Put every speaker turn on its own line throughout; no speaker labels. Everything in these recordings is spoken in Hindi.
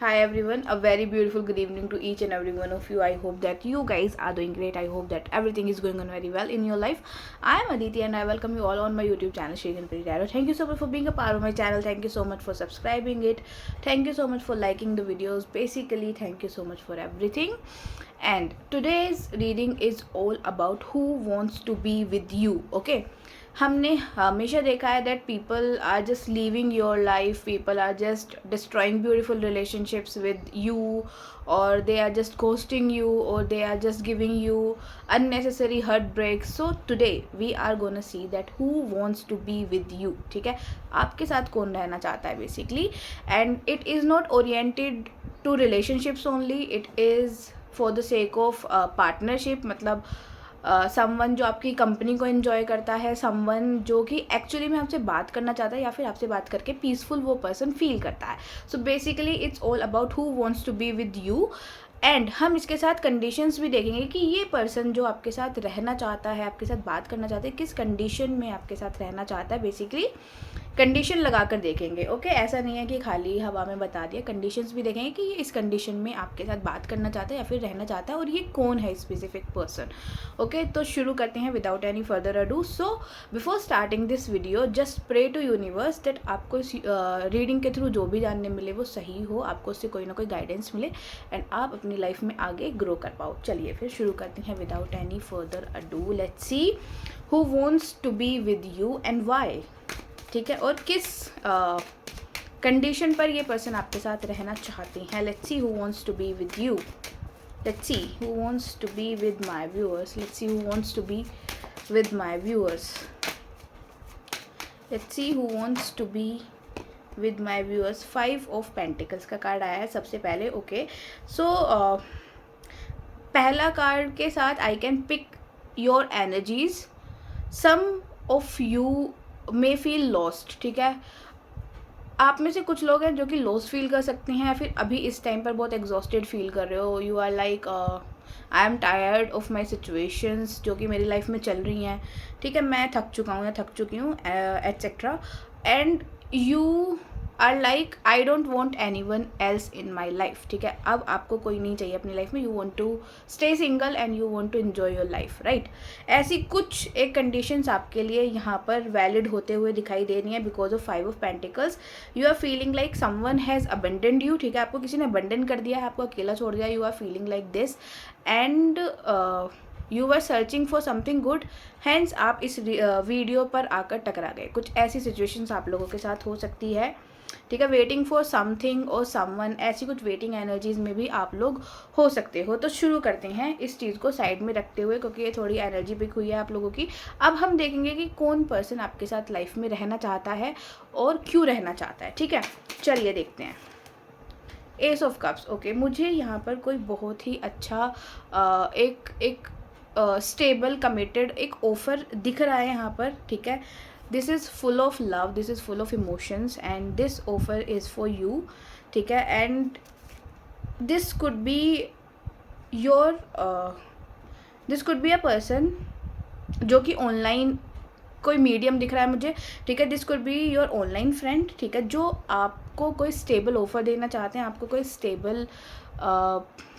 Hi everyone, a very beautiful good evening to each and every one of you. I hope that you guys are doing great. I hope that everything is going on very well in your life. I am Aditi and I welcome you all on my YouTube channel Shrigan Pretty Tarot. Thank you so much for being a part of my channel. Thank you so much for subscribing it. Thank you so much for liking the videos. Basically, thank you so much for everything. And today's reading is all about who wants to be with you. Okay. हमने हमेशा देखा है that people are just living your life, people are just destroying beautiful relationships with you, और they are just ghosting you, or they are just giving you unnecessary heartbreaks. So today we are gonna see that who wants to be with you. ठीक है, आपके साथ कौन रहना चाहता है basically. And it is not oriented to relationships only, it is for the sake of partnership. मतलब समवन जो आपकी कंपनी को एंजॉय करता है, समवन जो कि एक्चुअली में आपसे बात करना चाहता है या फिर आपसे बात करके पीसफुल वो पर्सन फील करता है. So basically it's all about who wants to be with you. And हम इसके साथ कंडीशंस भी देखेंगे कि ये पर्सन जो आपके साथ रहना चाहता है, आपके साथ बात करना चाहता है, किस कंडीशन में आपके साथ रहना चाहता है. बेसिकली कंडीशन लगा कर देखेंगे. ओके, ऐसा नहीं है कि खाली हवा में बता दिया. कंडीशंस भी देखेंगे कि ये इस कंडीशन में आपके साथ बात करना चाहता है या फिर रहना चाहता है, और ये कौन है स्पेसिफिक पर्सन. ओके, तो शुरू करते हैं without any further ado. So before starting this video just pray to universe that आपको इस रीडिंग के थ्रू जो भी जानने मिले वो सही हो, आपको उससे कोई ना कोई गाइडेंस मिले एंड आप अपनी लाइफ में आगे ग्रो कर पाओ. चलिए फिर शुरू करते हैं without any further ado. Let's see who wants to be with you and why. ठीक है, और किस कंडीशन पर ये पर्सन आपके साथ रहना चाहते हैं. Let's see who wants to be with you. Let's see who wants to be with my viewers. Let's see who wants to be with my viewers. Let's see who wants to be with my viewers. 5 of pentacles का कार्ड आया है सबसे पहले. ओके, सो पहला कार्ड के साथ I can pick your energies. Some of you may feel lost. ठीक है, आप में से कुछ लोग हैं जो कि लॉस्ट फील कर सकते हैं या फिर अभी इस टाइम पर बहुत एग्जॉस्टेड फील कर रहे हो. You are like I am tired of my situations जो कि मेरी लाइफ में चल रही हैं. ठीक है, मैं थक चुका हूँ या थक चुकी हूँ etcetera. And you are like I don't want anyone else in my life. ठीक है, अब आपको कोई नहीं चाहिए अपनी लाइफ में. You want to stay single and you want to enjoy your life, right. ऐसी कुछ एक कंडीशंस आपके लिए यहाँ पर वैलिड होते हुए दिखाई दे रही हैं because of 5 of pentacles. You are feeling like someone has abandoned you. ठीक है, आपको किसी ने अबंडन कर दिया है, आपको अकेला छोड़ दिया. You are feeling like this and you are searching for something good. Hence आप इस वीडियो पर आकर टकरा गए. कुछ ऐसी सिचुएशंस आप लोगों के साथ हो सकती है. ठीक है, वेटिंग फॉर समथिंग और समवन, ऐसी कुछ वेटिंग एनर्जीज में भी आप लोग हो सकते हो. तो शुरू करते हैं इस चीज़ को साइड में रखते हुए क्योंकि ये थोड़ी एनर्जी पिक हुई है आप लोगों की. अब हम देखेंगे कि कौन पर्सन आपके साथ लाइफ में रहना चाहता है और क्यों रहना चाहता है. ठीक है, चलिए देखते हैं. S of cups. ओके, मुझे यहाँ पर कोई बहुत ही अच्छा एक स्टेबल कमिटेड एक ऑफर दिख रहा है यहाँ पर. ठीक है, this is full of love, this is full of emotions and this offer is for you. ठीक है, and this could be your this could be a person जो कि ऑनलाइन कोई मीडियम दिख रहा है मुझे. ठीक है, this could be your online friend. ठीक है, जो आपको कोई स्टेबल ऑफर देना चाहते हैं, आपको कोई स्टेबल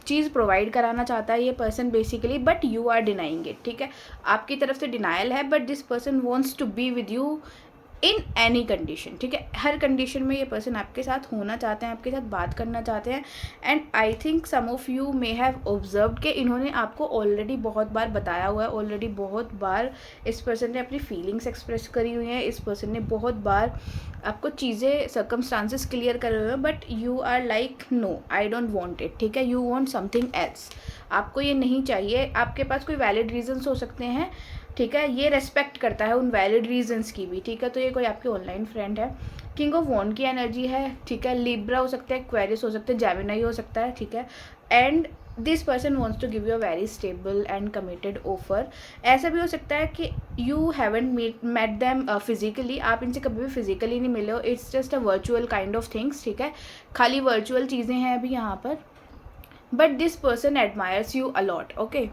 चीज़ प्रोवाइड कराना चाहता है ये person basically, but you are denying it. ठीक है, आपकी तरफ से डिनाइल है, but this person wants to be with you in any condition. ठीक है, हर कंडीशन में ये पर्सन आपके साथ होना चाहते हैं, आपके साथ बात करना चाहते हैं. And I think some of you may have observed कि इन्होंने आपको ऑलरेडी बहुत बार बताया हुआ है, ऑलरेडी बहुत बार इस पर्सन ने अपनी फीलिंग्स एक्सप्रेस करी हुई हैं, इस पर्सन ने बहुत बार आपको चीज़ें सर्कमस्टांसेस क्लियर करे हुए हैं, but you are like no I don't want it. ठीक है, यू वॉन्ट समथिंग एल्स. आपको ये नहीं चाहिए. आपके पास कोई वैलिड रीजन्स हो सकते हैं. ठीक है, ये रेस्पेक्ट करता है उन वैलिड रीजंस की भी. ठीक है, तो ये कोई आपकी ऑनलाइन फ्रेंड है. किंग ऑफ वॉन्ड की एनर्जी है. ठीक है, लिब्रा हो सकता है, एक्वेरियस हो सकता है, जेमिनी हो सकता है. ठीक है, and this person wants to give you a very stable and committed offer. ऐसा भी हो सकता है कि you haven't met them physically. आप इनसे कभी भी फिजिकली नहीं मिले हो. It's just a virtual kind of things. ठीक है, खाली वर्चुअल चीज़ें हैं अभी यहाँ पर, but this person admires you a lot. Okay,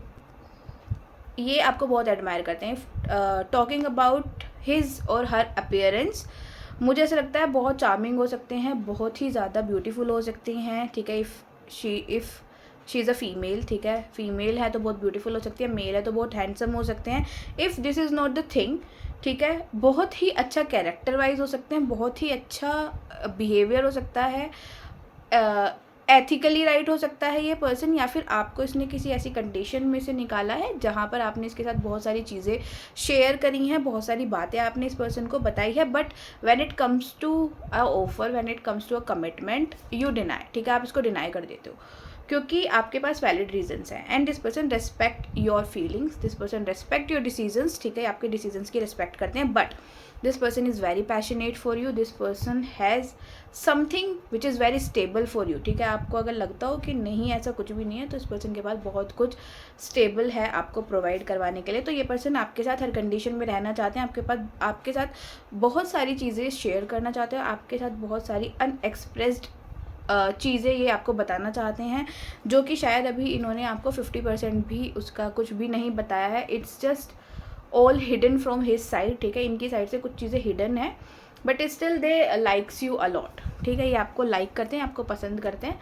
ये आपको बहुत एडमायर करते हैं. टॉकिंग अबाउट हिज और हर अपीयरेंस. मुझे ऐसा लगता है बहुत चार्मिंग हो सकते हैं, बहुत ही ज़्यादा ब्यूटीफुल हो सकती हैं, ठीक है। If she is a female, ठीक है, फीमेल है तो बहुत ब्यूटीफुल हो सकती है, मेल है तो बहुत हैंडसम हो सकते हैं। If this is not the thing, ठीक है, बहुत ही अच्छा कैरेक्टर वाइज हो सकते हैं, बहुत ही अच्छा बिहेवियर हो सकता है, एथिकली राइट हो सकता है ये पर्सन, या फिर आपको इसने किसी ऐसी कंडीशन में से निकाला है जहाँ पर आपने इसके साथ बहुत सारी चीज़ें शेयर करी हैं, बहुत सारी बातें आपने इस पर्सन को बताई है, but when it comes to a offer, when it comes to a commitment, you deny, ठीक है, आप इसको डिनाई कर देते हो क्योंकि आपके पास वैलिड रीजंस हैं। And this person respect your feelings, this person respect your decisions, ठीक है, आपके डिसीजंस की रिस्पेक्ट करते हैं, but this person is very passionate for you, this person has something which is very stable for you, ठीक है। आपको अगर लगता हो कि नहीं ऐसा कुछ भी नहीं है, तो इस पर्सन के पास बहुत कुछ स्टेबल है आपको प्रोवाइड करवाने के लिए। तो ये पर्सन आपके साथ हर कंडीशन में रहना चाहते हैं, आपके साथ बहुत सारी चीज़ें शेयर करना चाहते हैं, आपके साथ बहुत सारी अनएक्सप्रेस्ड चीज़ें ये आपको बताना चाहते हैं, जो कि शायद अभी इन्होंने आपको 50% भी उसका कुछ भी नहीं बताया है। It's just all hidden from his side, ठीक है, इनकी साइड से कुछ चीज़ें हिडन है, but still they likes you a lot, ठीक है, ये आपको लाइक करते हैं, आपको पसंद करते हैं,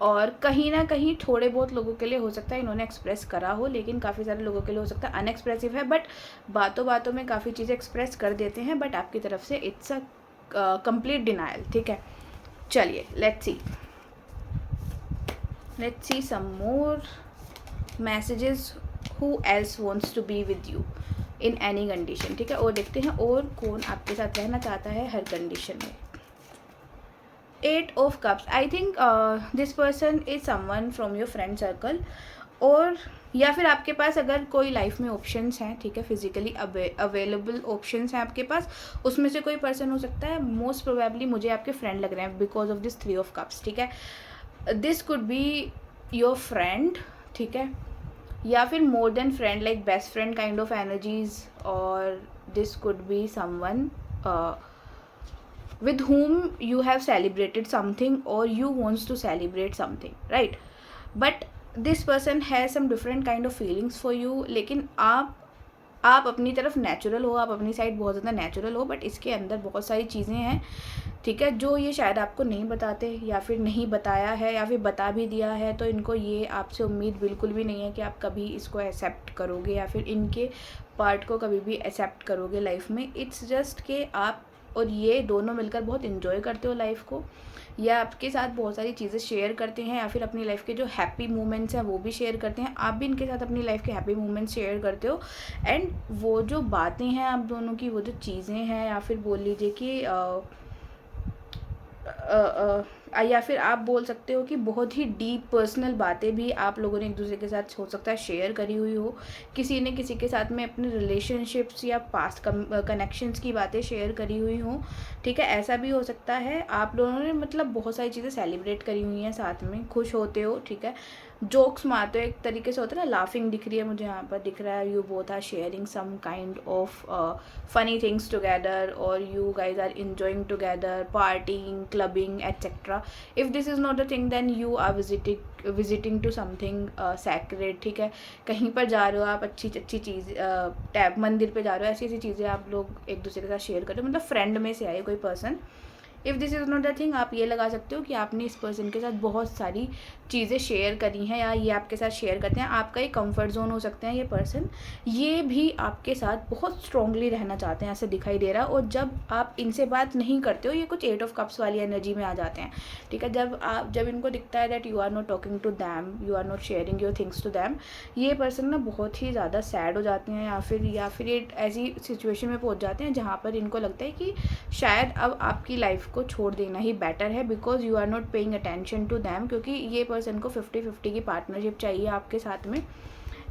और कहीं ना कहीं थोड़े बहुत लोगों के लिए हो सकता है इन्होंने एक्सप्रेस करा हो, लेकिन काफ़ी सारे लोगों के लिए हो सकता है अनएक्सप्रेसिव है, बट बातों बातों में काफ़ी चीज़ें एक्सप्रेस कर देते हैं, बट आपकी तरफ से इट्स अ कंप्लीट डिनायल, ठीक है। चलिए let's see some more messages, who else wants to be with you in any condition, ठीक है, और देखते हैं और कौन आपके साथ रहना चाहता है हर कंडीशन में। 8 of cups, I think this person is someone from your friend circle, और या फिर आपके पास अगर कोई लाइफ में ऑप्शंस हैं, ठीक है, फिजिकली अवेलेबल ऑप्शंस हैं आपके पास, उसमें से कोई पर्सन हो सकता है, मोस्ट प्रोबेबली मुझे आपके फ्रेंड लग रहे हैं because of this 3 of cups, ठीक है। This could be your friend, ठीक है, या फिर more than friend, like best friend kind of energies, और this could be someone with whom you have celebrated something or you wants to celebrate something, right? But this person has some different kind of feelings for you, लेकिन आप अपनी तरफ नेचुरल हो, आप अपनी साइड बहुत ज़्यादा नेचुरल हो, बट इसके अंदर बहुत सारी चीज़ें हैं, ठीक है, जो ये शायद आपको नहीं बताते, या फिर नहीं बताया है, या फिर बता भी दिया है तो इनको ये आपसे उम्मीद बिल्कुल भी नहीं है कि आप कभी इसको एक्सेप्ट करोगे, या फिर इनके पार्ट को कभी भी एक्सेप्ट करोगे लाइफ में। इट्स जस्ट कि आप और ये दोनों मिलकर बहुत इन्जॉय करते हो लाइफ को, या आपके साथ बहुत सारी चीज़ें शेयर करते हैं, या फिर अपनी लाइफ के जो हैप्पी मोमेंट्स हैं वो भी शेयर करते हैं, आप भी इनके साथ अपनी लाइफ के हैप्पी मोमेंट्स शेयर करते हो। एंड वो जो बातें हैं आप दोनों की, वो जो चीज़ें हैं, या फिर बोल लीजिए कि या फिर आप बोल सकते हो कि बहुत ही डीप पर्सनल बातें भी आप लोगों ने एक दूसरे के साथ हो सकता है शेयर करी हुई हो, किसी ने किसी के साथ में अपने रिलेशनशिप्स या पास्ट कनेक्शंस की बातें शेयर करी हुई हो, ठीक है, ऐसा भी हो सकता है। आप लोगों ने मतलब बहुत सारी चीज़ें सेलिब्रेट करी हुई हैं, साथ में खुश होते हो, ठीक है, जोक्स मारते हो, एक तरीके से होता है ना, लाफिंग दिख रही है मुझे यहाँ पर, दिख रहा है you both are sharing some kind of funny things together, और you guys are enjoying together, partying, clubbing etcetera. If this is not the thing then you are visiting to something sacred, ठीक है, कहीं पर जा रहे हो आप, अच्छी अच्छी चीज़, टैब मंदिर पे जा रहे हो, ऐसी ऐसी चीज़ें आप लोग एक दूसरे के साथ शेयर कर रहे हो, मतलब फ्रेंड में से आए कोई person. If this is not the thing, आप ये लगा सकते हो कि आपने इस पर्सन के साथ बहुत सारी चीज़ें शेयर करी हैं, या ये आपके साथ शेयर करते हैं, आपका एक कंफर्ट जोन हो सकते हैं ये पर्सन, ये भी आपके साथ बहुत स्ट्रांगली रहना चाहते हैं, ऐसे दिखाई दे रहा है। और जब आप इनसे बात नहीं करते हो, ये कुछ 8 ऑफ कप्स वाली एनर्जी में आ जाते हैं, ठीक है, जब इनको दिखता है that you are not talking to them, you are not sharing your things to them, ये पर्सन ना बहुत ही ज़्यादा सैड हो जाते हैं, या फिर ये ऐसी सिचुएशन में पहुँच जाते हैं जहाँ पर इनको लगता है कि शायद अब आपकी लाइफ को छोड़ देना ही बेटर है, because you are not paying attention to them, क्योंकि ये पर्सन को 50-50 की पार्टनरशिप चाहिए आपके साथ में।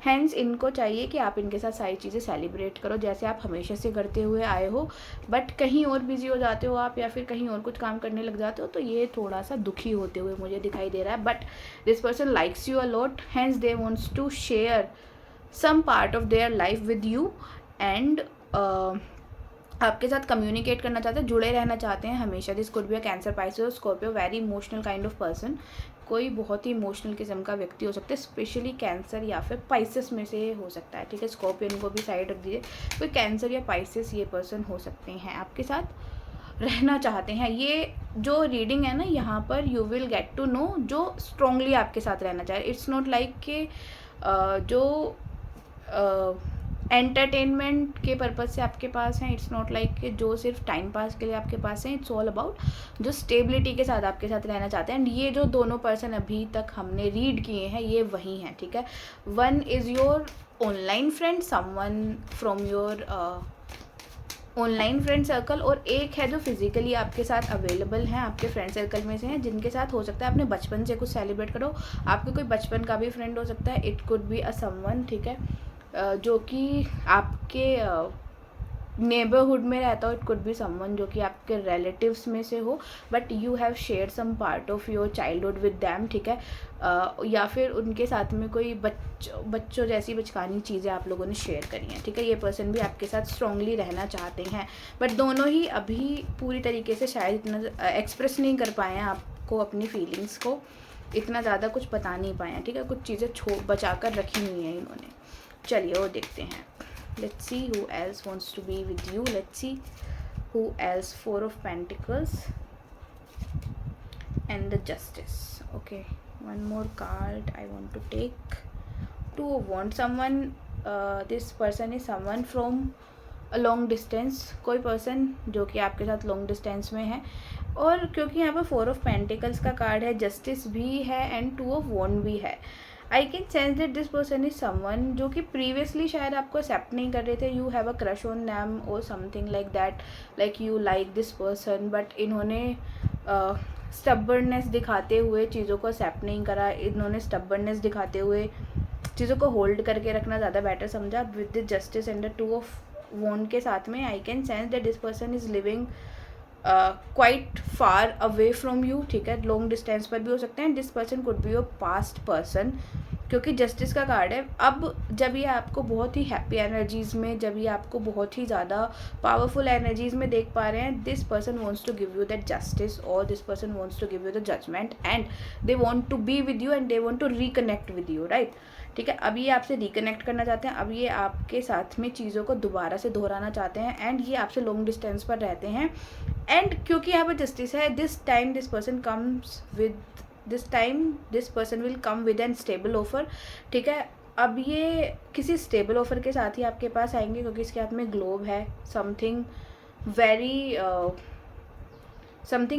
हैंस इनको चाहिए कि आप इनके साथ सारी चीज़ें सेलिब्रेट करो जैसे आप हमेशा से करते हुए आए हो, बट कहीं और बिजी हो जाते हो आप, या फिर कहीं और कुछ काम करने लग जाते हो, तो ये थोड़ा सा दुखी होते हुए मुझे दिखाई दे रहा है। But this person likes you a lot, hence they wants to share some part of their life with you, and आपके साथ कम्युनिकेट करना चाहते हैं, जुड़े रहना चाहते हैं हमेशा। This could be a cancer, Pisces, Scorpio, very emotional kind of person, कोई बहुत ही इमोशनल किस्म का व्यक्ति हो सकता है, स्पेशली कैंसर या फिर पाइसेस में से हो सकता है, ठीक है, स्कॉर्पियन को भी साइड रख दीजिए, कोई कैंसर या पाइसेस ये पर्सन हो सकते हैं आपके साथ। रहना चाहते हैं। ये जो रीडिंग है ना, यहाँ पर you will get to know जो स्ट्रांगली आपके साथ रहना चाहे। इट्स नॉट लाइक कि जो एंटरटेनमेंट के पर्पज़ से आपके पास हैं, इट्स नॉट लाइक कि जो सिर्फ टाइम पास के लिए आपके पास हैं। इट्स ऑल अबाउट जो स्टेबिलिटी के साथ आपके साथ रहना चाहते हैं। एंड ये जो दोनों पर्सन अभी तक हमने रीड किए हैं ये वही हैं, ठीक है। One is your online friend, someone from your online friend circle, और एक है जो फिजिकली आपके साथ अवेलेबल हैं, आपके फ्रेंड सर्कल में से हैं, जिनके साथ हो सकता है आपने बचपन से कुछ सेलिब्रेट करो। आपके कोई बचपन का भी फ्रेंड हो सकता है, it could be a someone, ठीक है, जो कि आपके नेबरहुड में रहता हो। इट कुड बी समवन जो कि आपके रिलेटिव्स में से हो, but you have share some part of your childhood with them, ठीक है। या फिर उनके साथ में कोई बच्चों जैसी बचकानी चीज़ें आप लोगों ने शेयर करी हैं, ठीक है। ये पर्सन भी आपके साथ स्ट्रांगली रहना चाहते हैं, बट दोनों ही अभी पूरी तरीके से शायद इतना एक्सप्रेस नहीं कर पाए हैं आपको, अपनी फीलिंग्स को इतना ज़्यादा कुछ बता नहीं पाए हैं, ठीक है। कुछ चीज़ें बचा कर रखी हुई हैं इन्होंने। चलिए वो देखते हैं। Let's see who else wants to be with you. Let's see who else. Four of Pentacles and the Justice. Okay, one more card I want to take. Two of Wands. Someone, this person is someone from a long distance. कोई person जो कि आपके साथ long distance में है, और क्योंकि यहाँ पर Four of Pentacles का कार्ड है, Justice भी है and Two of Wands भी है, आई can sense that this person is someone जो कि प्रीवियसली शायद आपको एक्सेप्ट नहीं कर रहे थे। You have a crush on them और something like that, like you like this person, but इन्होंने स्टबर्डनेस दिखाते हुए चीज़ों को एक्सेप्ट नहीं करा। इन्होंने स्टबर्डनेस दिखाते हुए चीज़ों को होल्ड करके रखना ज़्यादा बेटर समझा। With the justice and the two of wands के साथ में I can sense that this person is living quite far away from you, ठीक है। लॉन्ग डिस्टेंस पर भी हो सकते हैं। This person could be your past person, क्योंकि जस्टिस का कार्ड है। अब जब ये आपको बहुत ही हैप्पी एनर्जीज़ में, जब ये आपको बहुत ही ज़्यादा पावरफुल एनर्जीज़ में देख पा रहे हैं, this person wants to give you that justice, और this person wants to give you the judgement, and they want to be with you and they want to reconnect with you, right, ठीक है। अब ये आपसे रिकनेक्ट करना चाहते हैं, अब ये आपके साथ में चीज़ों को दोबारा से दोहराना चाहते हैं, एंड ये आपसे लॉन्ग डिस्टेंस पर रहते हैं। एंड क्योंकि यहाँ पर जस्टिस है, this time this person comes with this person will come with an stable offer, ठीक है। अब ये किसी स्टेबल ऑफर के साथ ही आपके पास आएंगे, क्योंकि इसके हाथ में ग्लोब है। Something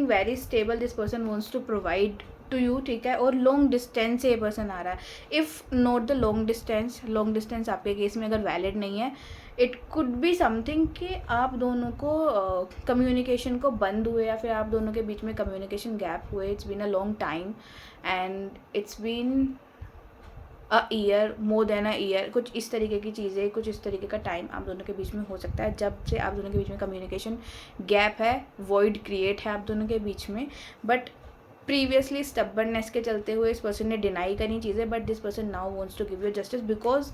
very stable this person wants to provide to you, ठीक है। और लॉन्ग डिस्टेंस से ये पर्सन आ रहा है। If not the long distance आपके केस में अगर वैलिड नहीं है, इट कुड बी समथिंग कि आप दोनों को कम्युनिकेशन को बंद हुए, या फिर आप दोनों के बीच में कम्युनिकेशन गैप हुए। It's been a long time and it's been a year, more than a year. कुछ इस तरीके की चीज़ें, कुछ इस तरीके का टाइम आप दोनों के बीच में हो सकता है, जब से आप दोनों के बीच में कम्युनिकेशन गैप है, वॉइड क्रिएट है आप दोनों के बीच में। बट प्रीवियसली स्टबर्डनेस के चलते हुए इस पर्सन ने डिनाई करी चीज़ें, but this person now wants to give you justice because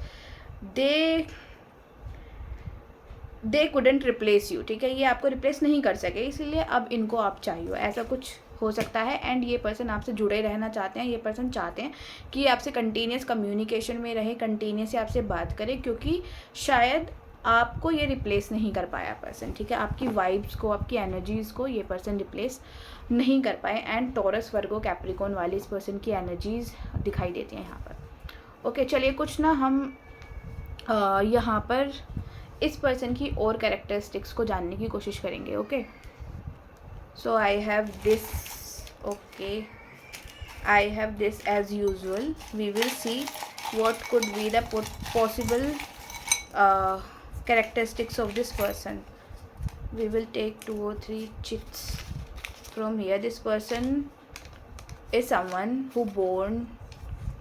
they couldn't replace you, ठीक है। ये आपको रिप्लेस नहीं कर सके, इसलिए अब इनको आप चाहिए, ऐसा कुछ हो सकता है। एंड ये पर्सन आपसे जुड़े रहना चाहते हैं। ये पर्सन चाहते हैं कि आपसे कंटिन्यूस कम्युनिकेशन में रहे, कंटिन्यूस आपसे बात करे, क्योंकि शायद आपको ये रिप्लेस नहीं कर पाया पर्सन, ठीक है। आपकी वाइब्स को, आपकी एनर्जीज़ को ये पर्सन रिप्लेस नहीं कर पाए। एंड टॉरस, वर्गो, कैप्रिकॉर्न वाली इस पर्सन की एनर्जीज़ दिखाई देती हैं यहाँ पर। ओके, चलिए कुछ ना हम यहाँ पर इस पर्सन की और कैरेक्टरिस्टिक्स को जानने की कोशिश करेंगे। Okay, so I have this, okay, I have this as usual. We will see what could be the possible characteristics of this person. We will take 2 or 3 chits from here. This person is someone who born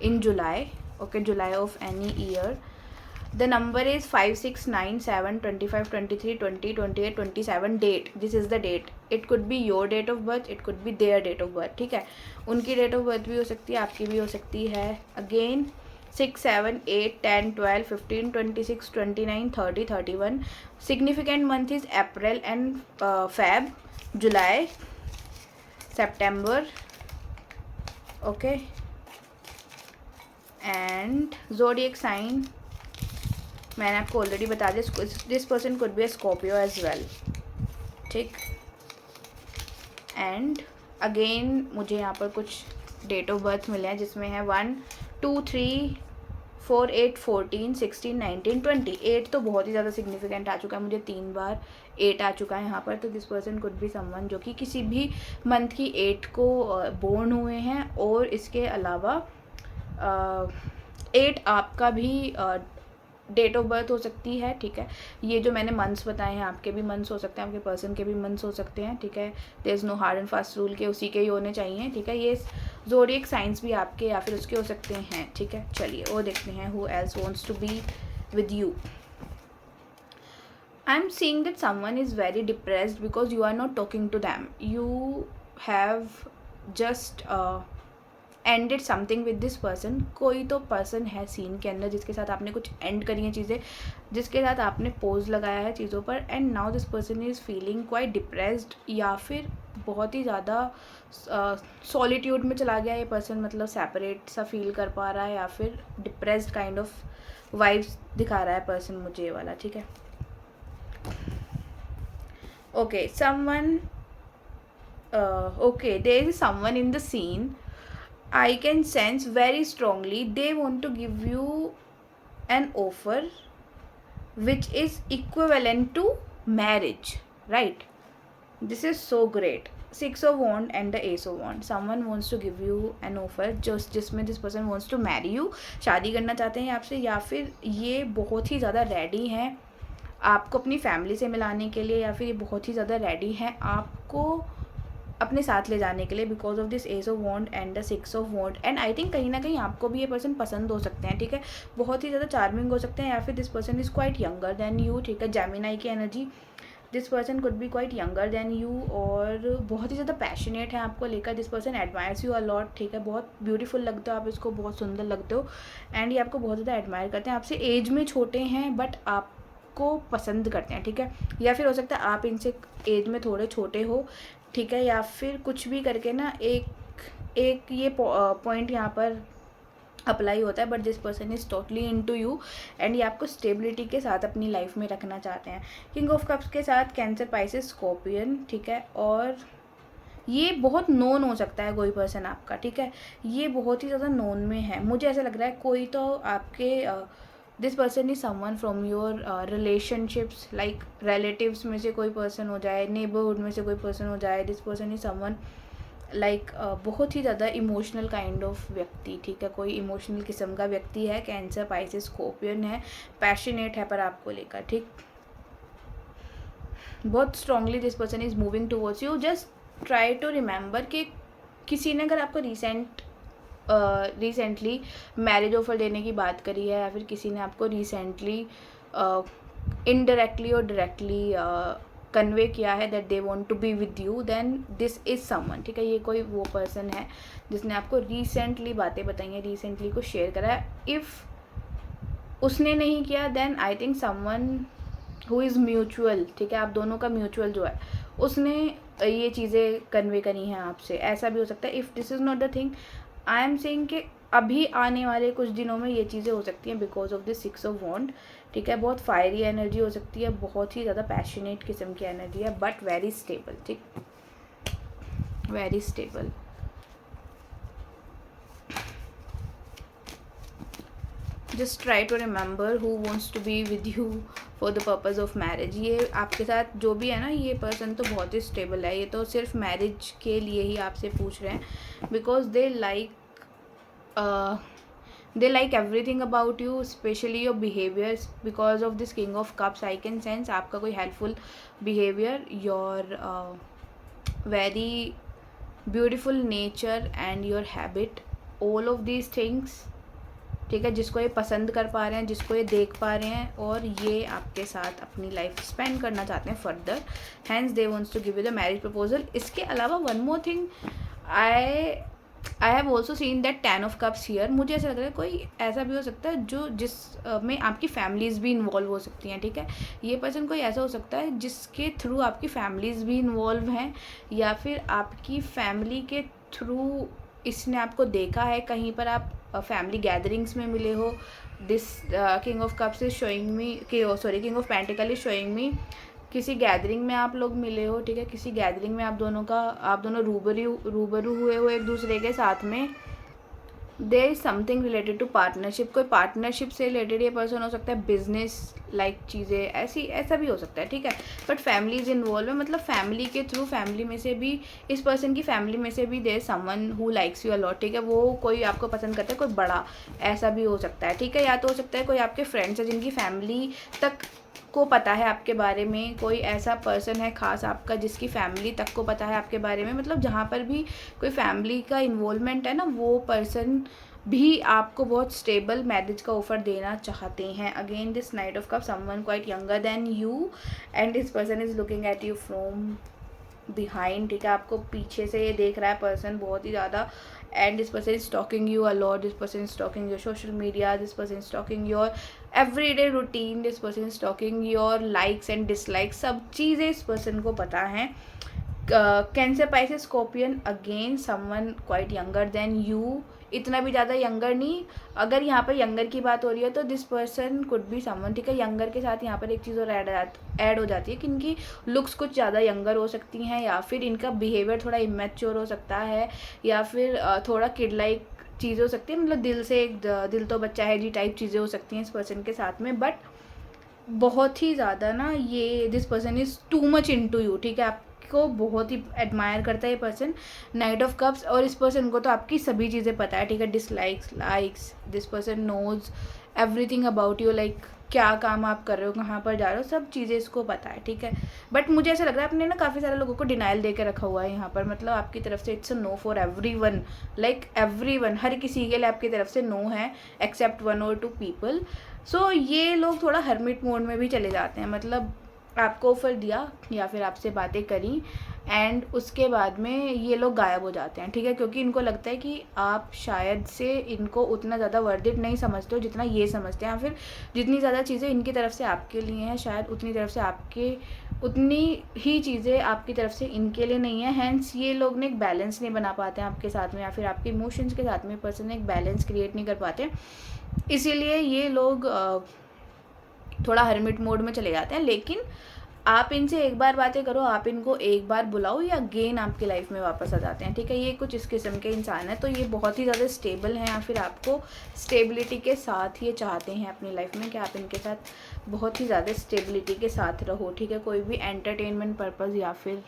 in July, okay, July of any year. The number is 5, 6, 9, 7, 25, 23, 20, 28, 27. Date, this is the date. It could be your date of birth, it could be their date of birth, ठीक है। उनकी डेट ऑफ बर्थ भी हो सकती है, आपकी भी हो सकती है। Again 6, 7, 8, 10, 12, 15, 26, 29, 30, 31. Significant month is April and Feb, July, September. Okay. And zodiac sign मैंने आपको ऑलरेडी बता दिया। This person could be a Scorpio as well, ठीक। एंड अगेन मुझे यहाँ पर कुछ डेट ऑफ बर्थ मिले हैं जिसमें है 1 2 3 4 8 14 16 19 20। 8 तो बहुत ही ज़्यादा सिग्निफिकेंट आ चुका है, मुझे 3 बार 8 आ चुका है यहाँ पर। तो this person could be someone जो कि किसी भी मंथ की 8 को बोर्न हुए हैं, और इसके अलावा 8 आपका भी डेट ऑफ बर्थ हो सकती है, ठीक है। ये जो मैंने मंथ्स बताए हैं आपके भी मंथ्स हो सकते हैं, आपके पर्सन के भी मंथ्स हो सकते हैं, ठीक है। There is no hard and fast rule के उसी के ही होने चाहिए, ठीक है। ये ज़ोडिएक साइंस भी आपके या फिर उसके हो सकते हैं, ठीक है। चलिए वो देखते हैं who else wants to be with you. I am seeing that someone is very depressed because you are not talking to them. You have just ended something with this person. कोई तो पर्सन है सीन के अंदर जिसके साथ आपने कुछ एंड करी हैं चीज़ें, जिसके साथ आपने पोज लगाया है चीज़ों पर, and now this person is feeling quite depressed, या फिर बहुत ही ज़्यादा सॉलिट्यूड में चला गया ये पर्सन, मतलब सेपरेट सा फील कर पा रहा है, या फिर डिप्रेस्ड काइंड ऑफ वाइब्स दिखा रहा है पर्सन मुझे ये वाला, ठीक है। Okay someone, okay there is someone in the scene I can sense very strongly they want to give you an offer which is equivalent to marriage, right? This is so great. 6 of Wands and the Ace of Wands. Someone wants to give you an offer जिसमें this person wants to marry you, शादी करना चाहते हैं आपसे, या फिर ये बहुत ही ज़्यादा रेडी हैं आपको अपनी फैमिली से मिलाने के लिए, या फिर ये बहुत ही ज़्यादा रेडी हैं आपको अपने साथ ले जाने के लिए because of this ace of wand and the 6 of wand. And I think कहीं ना कहीं आपको भी ये पर्सन पसंद हो सकते हैं, ठीक है। बहुत ही ज़्यादा चार्मिंग हो सकते हैं, या फिर this person is quite younger than you, ठीक है। जेमिनाई की energy, this person could B quite younger than you, और बहुत ही ज़्यादा पैशनेट है आपको लेकर। This person admires you a lot, ठीक है। बहुत ब्यूटीफुल लगते हो आप इसको, बहुत सुंदर लगते हो, एंड ये आपको बहुत ज़्यादा एडमायर करते हैं। आपसे एज में छोटे हैं बट आपको पसंद करते हैं, ठीक है। या फिर हो सकता है आप इनसे एज में थोड़े छोटे हो, ठीक है, या फिर कुछ भी करके ना एक ये पॉइंट यहाँ पर अप्लाई होता है, but this person is totally into you, and ये आपको स्टेबिलिटी के साथ अपनी लाइफ में रखना चाहते हैं। किंग ऑफ कप्स के साथ कैंसर, पाइसेस, स्कॉर्पियन, ठीक है। और ये बहुत नोन हो सकता है कोई पर्सन आपका, ठीक है। ये बहुत ही ज़्यादा नोन में है, मुझे ऐसा लग रहा है। कोई तो आपके this person is someone from your relationships, like relatives में से कोई पर्सन हो जाए, नेबरहुड में से कोई पर्सन हो जाए। This person is someone like बहुत ही ज़्यादा इमोशनल काइंड ऑफ व्यक्ति, ठीक है। कोई इमोशनल किस्म का व्यक्ति है, कैंसर, पाइसेस, स्कॉर्पियन है, पैशनेट है पर आपको लेकर, ठीक। बहुत strongly this person is moving towards you. Just try to remember कि किसी ने अगर आपको रिसेंटली मैरिज ऑफर देने की बात करी है, या फिर किसी ने आपको रिसेंटली इनडायरेक्टली और डायरेक्टली कन्वे किया है that they want to be with you, then this is someone, ठीक है। ये कोई वो पर्सन है जिसने आपको रिसेंटली बातें बताई हैं, रिसेंटली को शेयर करा है। इफ़ उसने नहीं किया then I think someone who is mutual, ठीक है। आप दोनों का म्यूचुअल जो है उसने ये चीज़ें कन्वे करी हैं आपसे, ऐसा भी हो सकता है। If this is not the thing, I am saying कि अभी आने वाले कुछ दिनों में ये चीज़ें हो सकती हैं बिकॉज ऑफ दिस 6 ऑफ वॉन्ड, ठीक है। बहुत फायरी एनर्जी हो सकती है, बहुत ही ज़्यादा पैशनेट किस्म की एनर्जी है, बट वेरी स्टेबल, ठीक, very stable. Just try to remember who wants to be with you for the purpose of marriage. ये आपके साथ जो भी है ना, ये पर्सन तो बहुत ही स्टेबल है। ये तो सिर्फ मैरिज के लिए ही आपसे पूछ रहे हैं because they like everything about you, especially your behaviors because of this king of cups. I can sense आपका कोई helpful behavior, your very beautiful nature and your habit, all of these things, ठीक है। जिसको ये पसंद कर पा रहे हैं, जिसको ये देख पा रहे हैं, और ये आपके साथ अपनी लाइफ स्पेंड करना चाहते हैं further, hence they wants to give you the marriage proposal. इसके अलावा one more thing, I have also seen that 10 of cups here. मुझे ऐसा लग रहा है कोई ऐसा भी हो सकता है जो में आपकी फैमिलीज़ भी इन्वॉल्व हो सकती हैं, ठीक है। ये पर्सन कोई ऐसा हो सकता है जिसके थ्रू आपकी फैमिलीज़ भी इन्वॉल्व हैं, या फिर आपकी फैमिली के थ्रू इसने आपको देखा है कहीं पर, आप फैमिली गैदरिंग्स में मिले हो। This king of cups is showing me कि king of pentacle is showing me किसी गैदरिंग में आप लोग मिले हो, ठीक है, किसी गैदरिंग में आप दोनों रूबरू हुए हो एक दूसरे के साथ में। There is something related to partnership, कोई पार्टनरशिप से रिलेटेड ये पर्सन हो सकता है, बिजनेस लाइक चीज़ें ऐसा भी हो सकता है, ठीक है। बट फैमिली इज इन्वॉल्व है, मतलब फैमिली के थ्रू, फैमिली में से भी, इस पर्सन की फैमिली में से भी there someone who likes you a lot, ठीक है, वो कोई आपको पसंद करता है, कोई बड़ा, ऐसा भी हो सकता है, ठीक है। या तो हो सकता है कोई आपके फ्रेंड्स है जिनकी फैमिली तक को पता है आपके बारे में, कोई ऐसा पर्सन है खास आपका जिसकी फैमिली तक को पता है आपके बारे में, मतलब जहाँ पर भी कोई फैमिली का इन्वॉल्वमेंट है ना, वो पर्सन भी आपको बहुत स्टेबल मैरिज का ऑफर देना चाहते हैं। Again this night of cup, someone quite younger than you and this person is looking at you from behind, ठीक है, आपको पीछे से ये देख रहा है पर्सन बहुत ही ज़्यादा। And this person is talking you a lot, this person is talking your social media, this person is talking your everyday routine, this person is talking your likes and dislikes, सब चीज़ें इस पर्सन को पता है। Cancer, pisces, scorpion, again someone quite younger than you, इतना भी ज़्यादा यंगर नहीं। अगर यहाँ पर यंगर की बात हो रही है तो this person could be someone, ठीक है। यंगर के साथ यहाँ पर एक चीज़ और ऐड हो जाती है कि इनकी लुक्स कुछ ज़्यादा यंगर हो सकती हैं, या फिर इनका बिहेवियर थोड़ा इमेच्योर हो सकता है, या फिर थोड़ा किड लाइक चीज़ हो सकती है, मतलब दिल तो बच्चा है जी टाइप चीज़ें हो सकती हैं इस पर्सन के साथ में। बट बहुत ही ज़्यादा ना, ये this person is too much into you, ठीक है, आपको बहुत ही एडमायर करता है ये पर्सन, नाइट ऑफ कप्स। और इस पर्सन को तो आपकी सभी चीज़ें पता है, ठीक है, dislikes, likes, this person knows everything about you, like क्या काम आप कर रहे हो, कहाँ पर जा रहे हो, सब चीज़ें इसको पता है, ठीक है। बट मुझे ऐसा लग रहा है आपने ना काफ़ी सारे लोगों को डिनाइल दे के रखा हुआ है यहाँ पर, मतलब आपकी तरफ से it's a no for everyone, like everyone, हर किसी के लिए आपकी तरफ से नो है एक्सेप्ट 1 or 2 पीपल। सो ये लोग थोड़ा हर्मिट मोड में भी चले जाते हैं, मतलब आपको ऑफर दिया या फिर आपसे बातें करी एंड उसके बाद में ये लोग गायब हो जाते हैं, ठीक है, क्योंकि इनको लगता है कि आप शायद से इनको उतना ज़्यादा वर्थ इट नहीं समझते हो जितना ये समझते हैं, या फिर जितनी ज़्यादा चीज़ें इनकी तरफ से आपके लिए हैं शायद उतनी ही चीज़ें आपकी तरफ से इनके लिए नहीं है। हैंस ये लोग ने एक बैलेंस नहीं बना पाते हैं आपके साथ में, या फिर आपके इमोशंस के साथ में पर्सन एक बैलेंस क्रिएट नहीं कर पाते, इसीलिए ये लोग थोड़ा हर्मिट मोड में चले जाते हैं। लेकिन आप इनसे एक बार बातें करो, आप इनको एक बार बुलाओ, या अगेन आपकी लाइफ में वापस आ जाते हैं, ठीक है। ये कुछ इस किस्म के इंसान है, तो ये बहुत ही ज़्यादा स्टेबल हैं, या फिर आपको स्टेबिलिटी के साथ ये चाहते हैं अपनी लाइफ में कि आप इनके साथ बहुत ही ज़्यादा स्टेबिलिटी के साथ रहो, ठीक है। कोई भी एंटरटेनमेंट पर्पज़ या फिर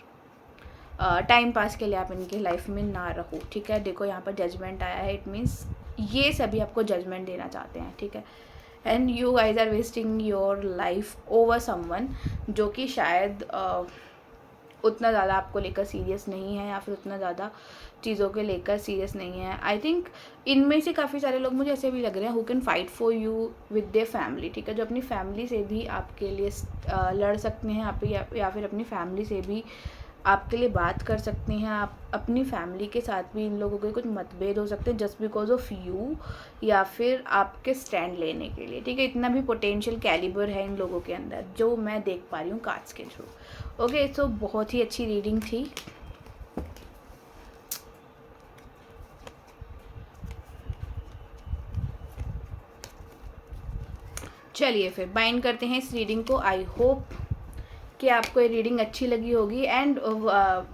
टाइम पास के लिए आप इनकी लाइफ में ना रहो, ठीक है। देखो यहाँ पर जजमेंट आया है, इट मीन्स ये सभी आपको जजमेंट देना चाहते हैं, ठीक है। And you guys are wasting your life over someone जो कि शायद उतना ज़्यादा आपको लेकर सीरियस नहीं है, या फिर उतना ज़्यादा चीज़ों के लेकर सीरियस नहीं है। आई थिंक इनमें से काफ़ी सारे लोग मुझे ऐसे भी लग रहे हैं who can fight for you with their family, ठीक है, जो अपनी फैमिली से भी आपके लिए लड़ सकते हैं आप, या फिर अपनी फैमिली से भी आपके लिए बात कर सकते हैं। आप अपनी फैमिली के साथ भी इन लोगों के कुछ मतभेद हो सकते हैं जस्ट बिकॉज ऑफ यू, या फिर आपके स्टैंड लेने के लिए, ठीक है। इतना भी पोटेंशियल कैलिबर है इन लोगों के अंदर जो मैं देख पा रही हूँ कार्ड्स के थ्रू। ओके, तो बहुत ही अच्छी रीडिंग थी। चलिए फिर बाइंड करते हैं इस रीडिंग को। आई होप कि आपको ये रीडिंग अच्छी लगी होगी। एंड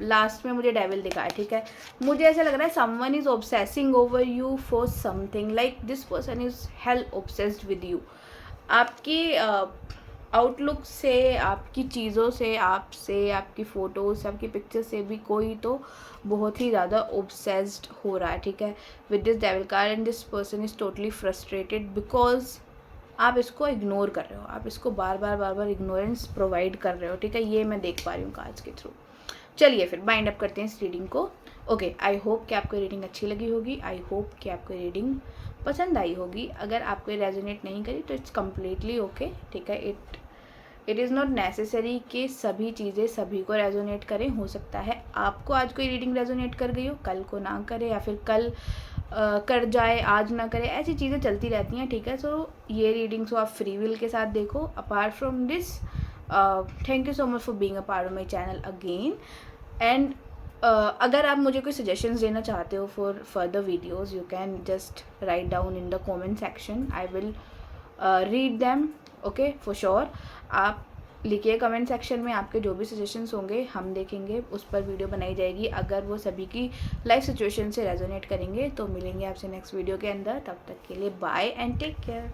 लास्ट में मुझे डेविल दिखा है, ठीक है। मुझे ऐसा लग रहा है someone is obsessing over you for something, like this person is hello obsessed with you. आपकी आउटलुक से, आपकी चीज़ों से, आपसे, आपकी फ़ोटोज़, आपकी पिक्चर से भी कोई तो बहुत ही ज़्यादा ऑब्सेस्ड हो रहा है, ठीक है, with this devil card. And this person is totally frustrated because आप इसको इग्नोर कर रहे हो, आप इसको बार बार इग्नोरेंस प्रोवाइड कर रहे हो, ठीक है। ये मैं देख पा रही हूँ कार्ड्स के थ्रू। चलिए फिर बाइंड अप करते हैं इस रीडिंग को। ओके, आई होप कि आपको रीडिंग अच्छी लगी होगी, आई होप कि आपको रीडिंग पसंद आई होगी। अगर आपको रेजोनेट नहीं करी तो इट्स कम्प्लीटली ओके, ठीक है। इट इज़ नॉट नेसेसरी कि सभी चीज़ें सभी को रेजोनेट करें। हो सकता है आपको आज कोई रीडिंग रेजोनेट कर गई हो, कल को ना करे, या फिर कल कर जाए आज ना करे, ऐसी चीज़ें चलती रहती हैं, ठीक है। सो ये रीडिंग्स को आप फ्री विल के साथ देखो। Apart from this, thank you so much for being a part of my channel again. And अगर आप मुझे कोई सजेशंस देना चाहते हो for further videos, you can just write down in the comment section, I will read them, okay, for sure. आप लिखिए कमेंट सेक्शन में, आपके जो भी सजेशंस होंगे हम देखेंगे, उस पर वीडियो बनाई जाएगी। अगर वो सभी की लाइफ सिचुएशन से रेजोनेट करेंगे तो मिलेंगे आपसे नेक्स्ट वीडियो के अंदर। तब तक के लिए बाय एंड टेक केयर।